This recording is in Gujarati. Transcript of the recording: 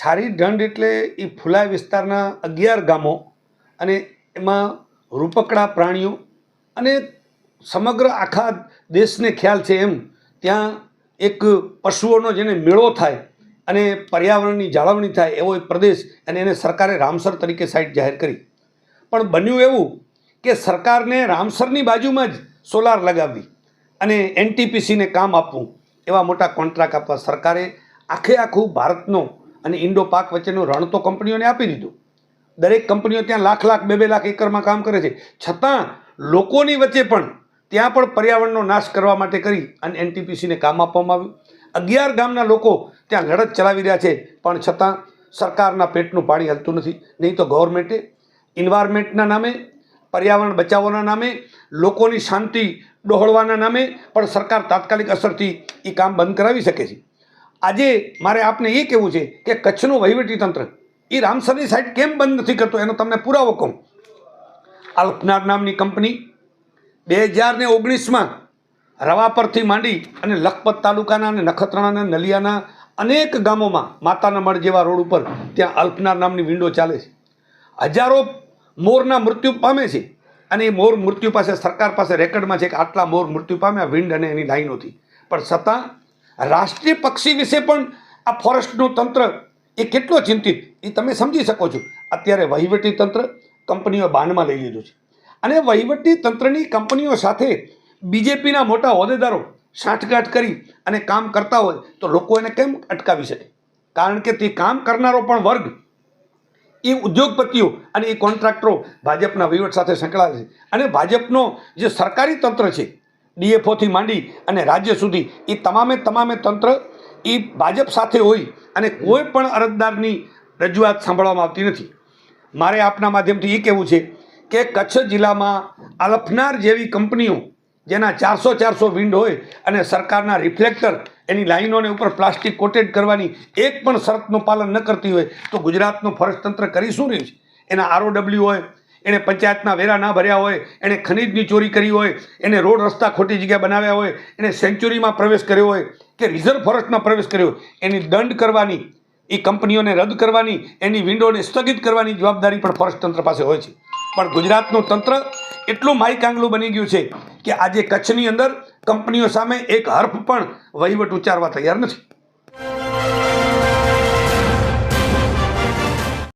છારી ઢંઢ એટલે એ ફુલાઈ વિસ્તારના 11 ગામો અને એમાં રૂપકડા પ્રાણીઓ અને સમગ્ર આખા દેશને ખ્યાલ છે એમ ત્યાં એક પશુઓનો જેને મેળો થાય અને પર્યાવરણની જાળવણી થાય એવો એક પ્રદેશ અને એને સરકારે રામસર તરીકે સાઇટ જાહેર કરી. પણ બન્યું એવું કે સરકારને રામસરની બાજુમાં જ સોલાર લગાવવી અને એનટીપીસીને કામ આપવું એવા મોટા કોન્ટ્રાક્ટ આપવા સરકારે આખું ભારતનો અને ઇન્ડો પાક વચ્ચેનો રણ તો કંપનીઓને આપી દીધું. દરેક કંપનીઓ ત્યાં લાખ 2 લાખ એકરમાં કામ કરે છે, છતાં લોકોની વચ્ચે પણ ત્યાં પણ પર્યાવરણનો નાશ કરવા માટે કરી અને એનટીપીસીને કામ આપવામાં આવ્યું. 11 ગામના લોકો ત્યાં લડત ચલાવી રહ્યા છે, પણ છતાં સરકારના પેટનું પાણી હલતું નથી. નહીં તો ગવર્મેન્ટે એન્વાયરમેન્ટના નામે, પર્યાવરણ બચાવવાના નામે, લોકોની શાંતિ ડહોળવાના નામે પણ સરકાર તાત્કાલિક અસરથી એ કામ બંધ કરાવી શકે છે. આજે મારે આપને એ કહેવું છે કે કચ્છનું વહીવટીતંત્ર એ રામસરની સાઇટ કેમ બંધ નથી કરતો એનો તમને પુરાવો કહું. અલ્પનાર નામની કંપની 2019માં રવાપરથી માંડી અને લખપત તાલુકાના અને નખત્રાણાના નલિયાના અનેક ગામોમાં માતાના મઢ જેવા રોડ ઉપર ત્યાં અલ્પનાર નામની વિન્ડો ચાલે છે. હજારો મોરના મૃત્યુ પામે છે અને એ મોર મૃત્યુ પાસે સરકાર પાસે રેકર્ડમાં છે કે આટલા મોર મૃત્યુ પામ્યા વિન્ડ અને એની લાઈનોથી. પણ છતાં રાષ્ટ્રીય પક્ષી વિશે પણ આ ફોરેસ્ટનું તંત્ર એ કેટલો ચિંતિત એ તમે સમજી શકો છો. અત્યારે વહીવટી તંત્ર કંપનીઓ બાનમાં લઈ લીધું છે અને વહીવટી તંત્રની કંપનીઓ સાથે બીજેપીના મોટા હોદ્દેદારો સાંઠગાંઠ કરી અને કામ કરતા હોય તો લોકો એને કેમ અટકાવી શકે? કારણ કે તે કામ કરનારો પણ વર્ગ એ ઉદ્યોગપતિઓ અને એ કોન્ટ્રાક્ટરો ભાજપના વહીવટ સાથે સંકળાયેલા છે અને ભાજપનો જે સરકારી તંત્ર છે ડીએફઓથી માંડી અને રાજ્ય સુધી એ તમામે તંત્ર એ ભાજપ સાથે હોય અને કોઈ પણ અરજદારની રજૂઆત સાંભળવામાં આવતી નથી. મારે આપના માધ્યમથી એ કહેવું છે કે કચ્છ જિલ્લામાં અલ્પનાર જેવી કંપનીઓ જેના 400 વિન્ડ હોય અને સરકારના રિફ્લેક્ટર એની લાઈનોને ઉપર પ્લાસ્ટિક કોટેડ કરવાની એક પણ શરતનું પાલન ન કરતી હોય તો ગુજરાતનું ફોરેસ્ટ તંત્ર કરી શું રહ્યું છે? એના આરઓડબલ્યુ હોય, એણે પંચાયતના વેરા ના ભર્યા હોય, એણે ખનીજની ચોરી કરી હોય, એને રોડ રસ્તા ખોટી જગ્યાએ બનાવ્યા હોય, એણે સેન્ચુરીમાં પ્રવેશ કર્યો હોય કે રિઝર્વ ફોરેસ્ટમાં પ્રવેશ કર્યો હોય, એની દંડ કરવાની, એ કંપનીઓને રદ કરવાની, એની વિન્ડોને સ્થગિત કરવાની જવાબદારી પણ ફોરેસ્ટ તંત્ર પાસે હોય છે. પણ ગુજરાતનું તંત્ર એટલું માયકાંગલું બની ગયું છે કે આજે કચ્છની અંદર કંપનીઓ સામે એક હર્ફ પણ વહીવટ ઉચ્ચારવા તૈયાર નથી.